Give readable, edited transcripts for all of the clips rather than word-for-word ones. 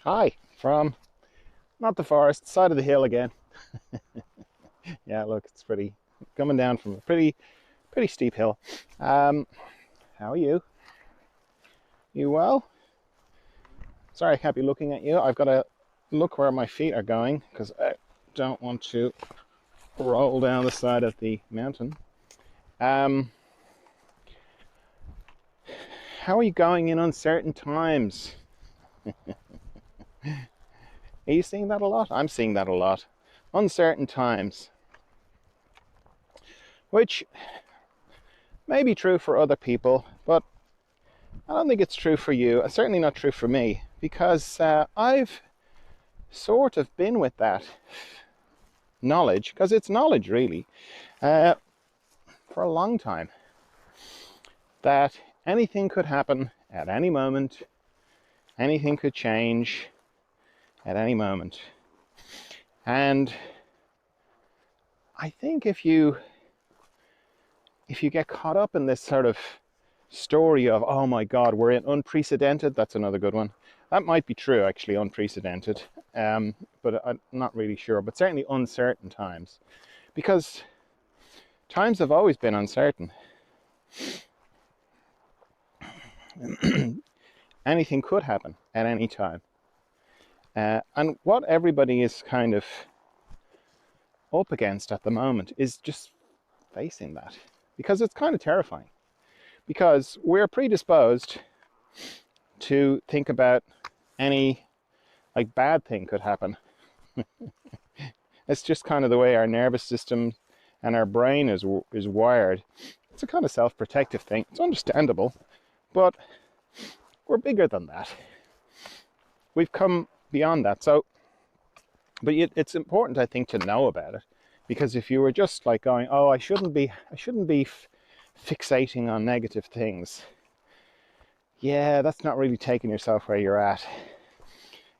Hi, from not the forest, side of the hill again. Yeah, look, it's pretty coming down from a pretty steep hill. Um, how are you? You well? Sorry, I can't be looking at you. I've got to look where my feet are going because I don't want to roll down the side of the mountain. Um, how are you going in uncertain times? Are you seeing that a lot? I'm seeing that a lot. Uncertain times, which may be true for other people, but I don't think it's true for you. It's certainly not true for me because I've sort of been with that knowledge, because it's knowledge really, uh, for a long time, that anything could happen at any moment, anything could change at any moment. And I think if you get caught up in this sort of story of, oh my God, we're in unprecedented, that's another good one. That might be true, actually, unprecedented, but I'm not really sure, but certainly uncertain times, because times have always been uncertain. Anything could happen at any time. And what everybody is kind of up against at the moment is just facing that, because it's kind of terrifying, because we're predisposed to think about any like bad thing could happen. It's just kind of the way our nervous system and our brain is wired. It's a kind of self-protective thing. It's understandable, but we're bigger than that. We've come beyond that. So, but it's important, I think, to know about it, because if you were just like going, "Oh, I shouldn't be fixating on negative things," yeah, that's not really taking yourself where you're at.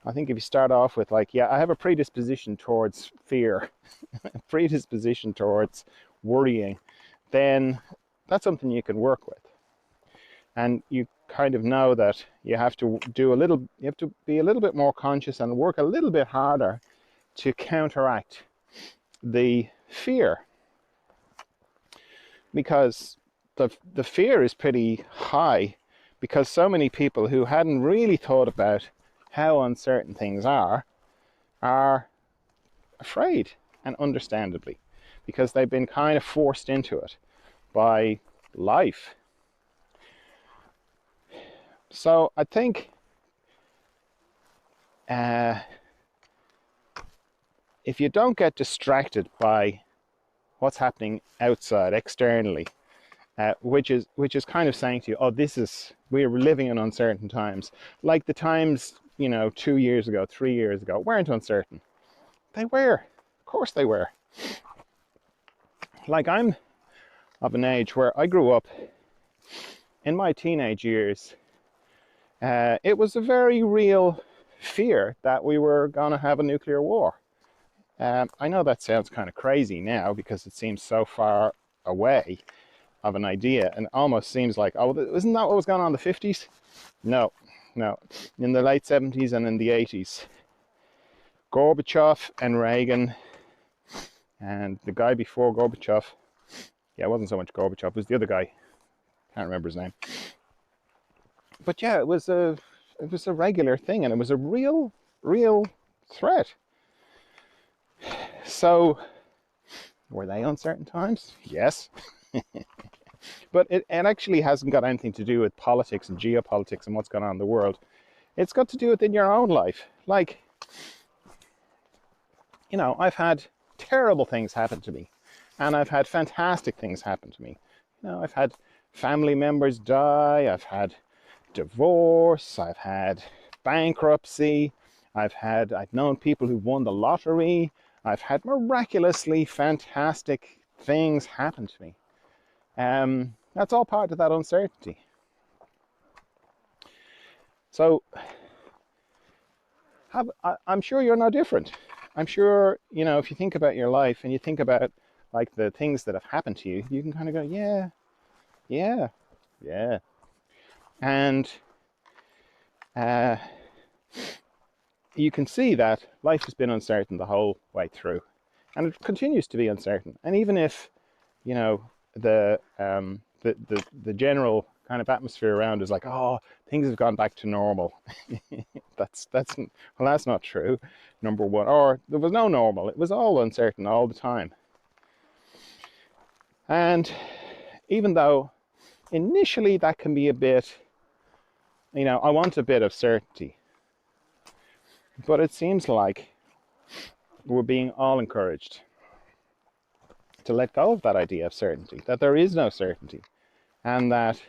I think if you start off with like, yeah, I have a predisposition towards fear, a predisposition towards worrying, then that's something you can work with. And you kind of know that you have to you have to be a little bit more conscious and work a little bit harder to counteract the fear, because the fear is pretty high, because so many people who hadn't really thought about how uncertain things are afraid, and understandably, because they've been kind of forced into it by life. So I think uh, if you don't get distracted by what's happening outside externally, which is kind of saying to you, oh, we're living in uncertain times. Like the times, 2 years ago, 3 years ago, weren't uncertain. They were. Of course they were. Like, I'm of an age where I grew up in my teenage years. It was a very real fear that we were going to have a nuclear war. I know that sounds kind of crazy now because it seems so far away of an idea, and almost seems like, oh, isn't that what was going on in the 50s? No, no. In the late 70s and in the 80s, Gorbachev and Reagan, and the guy before Gorbachev, yeah, it wasn't so much Gorbachev, it was the other guy, can't remember his name. But yeah, it was a regular thing, and it was a real threat. So were they uncertain times? Yes. But it actually hasn't got anything to do with politics and geopolitics and what's going on in the world. It's got to do with in your own life. Like, I've had terrible things happen to me, and I've had fantastic things happen to me. I've had family members die, I've had divorce, I've had bankruptcy, I've known people who won the lottery, I've had miraculously fantastic things happen to me. That's all part of that uncertainty. So I'm sure you're no different. I'm sure, if you think about your life and you think about like the things that have happened to you, you can kind of go, yeah, yeah, yeah. And uh, you can see that life has been uncertain the whole way through, and it continues to be uncertain. And even if, you know, the general kind of atmosphere around is like, oh, things have gone back to normal. that's well, that's not true. Number one, or there was no normal. It was all uncertain all the time. And even though initially that can be a bit, you know, I want a bit of certainty, but it seems like we're being all encouraged to let go of that idea of certainty, that there is no certainty, and that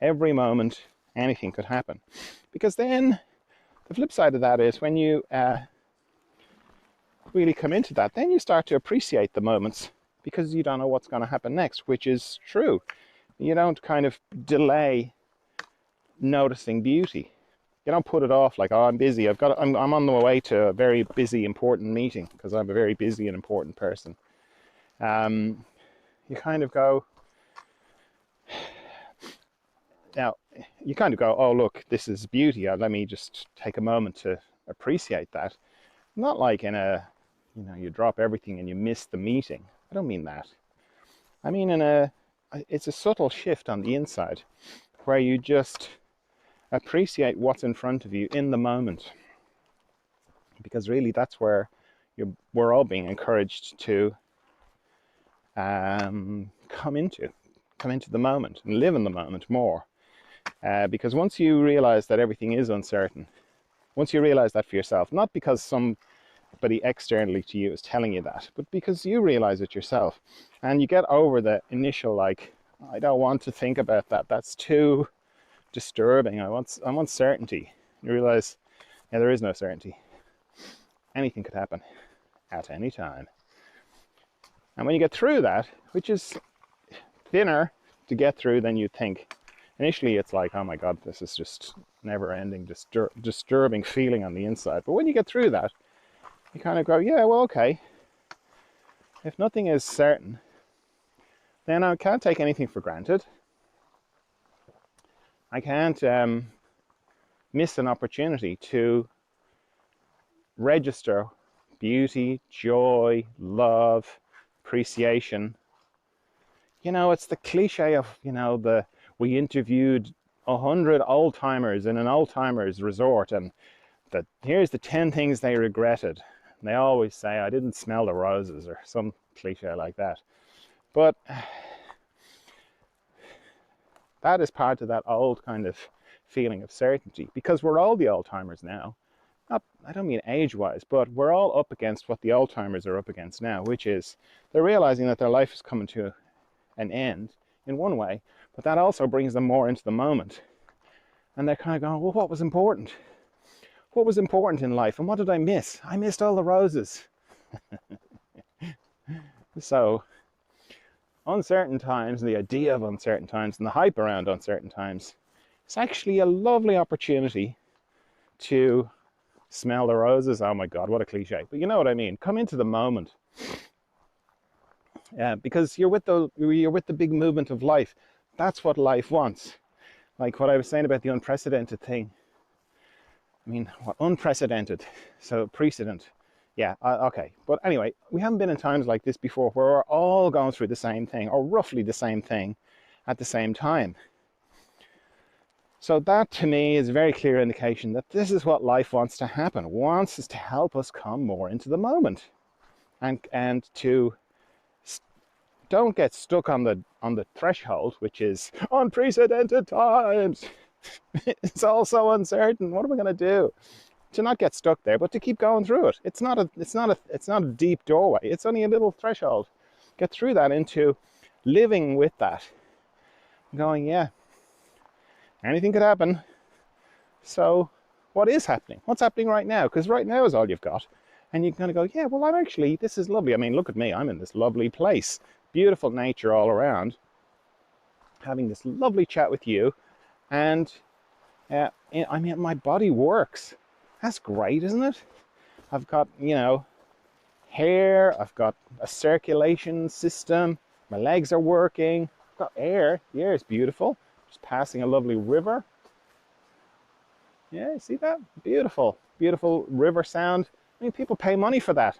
every moment anything could happen. Because then the flip side of that is when you really come into that, then you start to appreciate the moments because you don't know what's going to happen next, which is true. You don't kind of delay noticing beauty. You don't put it off like, oh, I'm busy. I'm on the way to a very busy, important meeting because I'm a very busy and important person. You kind of go, now, you kind of go, oh, look, this is beauty. Let me just take a moment to appreciate that. Not like in a, you know, you drop everything and you miss the meeting. I don't mean that. I mean it's a subtle shift on the inside where you just appreciate what's in front of you in the moment. Because really that's where we're all being encouraged to come into the moment and live in the moment more. Because once you realize that everything is uncertain, once you realize that for yourself, not because somebody externally to you is telling you that, but because you realize it yourself, and you get over the initial, like, I don't want to think about that, that's too disturbing, I want certainty. You realize, yeah, there is no certainty. Anything could happen at any time. And when you get through that, which is thinner to get through than you think, initially it's like, oh my God, this is just never-ending, disturbing feeling on the inside. But when you get through that, you kind of go, yeah, well, okay. If nothing is certain, then I can't take anything for granted. I can't miss an opportunity to register beauty, joy, love, appreciation. You know, it's the cliche of, you know, we interviewed 100 old-timers in an old-timers resort, and here's the 10 things they regretted. And they always say, I didn't smell the roses, or some cliche like that. But that is part of that old kind of feeling of certainty, because we're all the old-timers now. I don't mean age-wise, but we're all up against what the old-timers are up against now, which is they're realizing that their life is coming to an end in one way, but that also brings them more into the moment. And they're kind of going, well, what was important? What was important in life, and what did I miss? I missed all the roses. So, uncertain times, the idea of uncertain times, and the hype around uncertain times, it's actually a lovely opportunity to smell the roses. Oh my God, what a cliche. But you know what I mean. Come into the moment. Because you're with the big movement of life. That's what life wants. Like what I was saying about the unprecedented thing. I mean, what unprecedented? So precedent. Yeah, okay. But anyway, we haven't been in times like this before where we're all going through the same thing, or roughly the same thing at the same time. So that to me is a very clear indication that this is what life wants to happen. It wants us to help us come more into the moment, and to don't get stuck on the threshold, which is unprecedented times. It's all so uncertain. What are we going to do? To not get stuck there, but to keep going through it. It's not a deep doorway. It's only a little threshold. Get through that into living with that, going, yeah, anything could happen. So what is happening? What's happening right now? Because right now is all you've got. And you're going to go, yeah, well, this is lovely. I mean, look at me. I'm in this lovely place. Beautiful nature all around. Having this lovely chat with you. And I mean, my body works. That's great, isn't it? I've got, you know, hair. I've got a circulation system. My legs are working. I've got air. The air is beautiful. Just passing a lovely river. Yeah, see that? Beautiful, beautiful river sound. I mean, people pay money for that.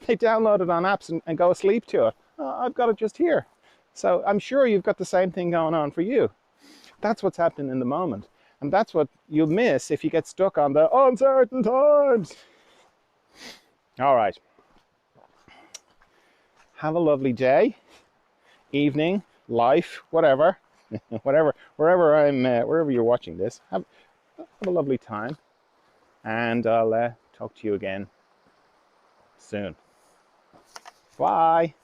They download it on apps and go asleep to it. Oh, I've got it just here. So I'm sure you've got the same thing going on for you. That's what's happening in the moment. And that's what you'll miss if you get stuck on the uncertain times. All right. Have a lovely day, evening, life, whatever. Wherever you're watching this. Have a lovely time. And I'll talk to you again soon. Bye.